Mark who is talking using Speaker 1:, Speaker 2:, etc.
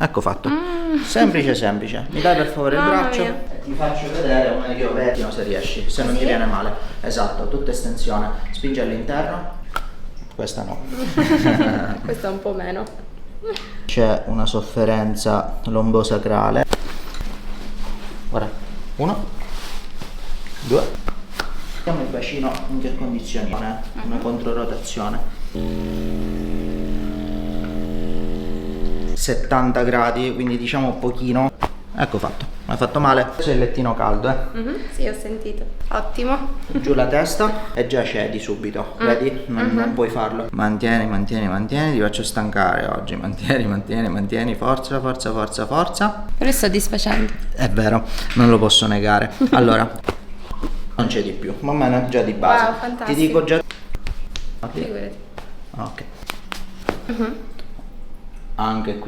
Speaker 1: ecco fatto. Semplice semplice. Mi dai per favore il
Speaker 2: Mamma
Speaker 1: braccio?
Speaker 2: mia.
Speaker 1: Ti faccio vedere un io pettino se riesci, se non ti viene male. Esatto, tutta estensione. Spingi all'interno. Questa no.
Speaker 2: Questa è un po' meno.
Speaker 1: C'è una sofferenza lombosacrale. Guarda, 1, 2. Vediamo il bacino in che condizioni è. Una controrotazione. 70 gradi, quindi diciamo un pochino. Ecco fatto, mi hai fatto male. Questo è il lettino caldo,
Speaker 2: Sì, ho sentito. Ottimo.
Speaker 1: Giù la testa e già cedi subito, vedi? Non puoi farlo. Mantieni, mantieni, mantieni, ti faccio stancare oggi. Mantieni, mantieni, mantieni, forza, forza, forza, forza.
Speaker 2: Però è soddisfacente.
Speaker 1: È vero, non lo posso negare. Allora, non c'è di più, ma almeno già di base.
Speaker 2: Wow, fantastico.
Speaker 1: Ti dico già.
Speaker 2: Figurati.
Speaker 1: Ok. Anche qui.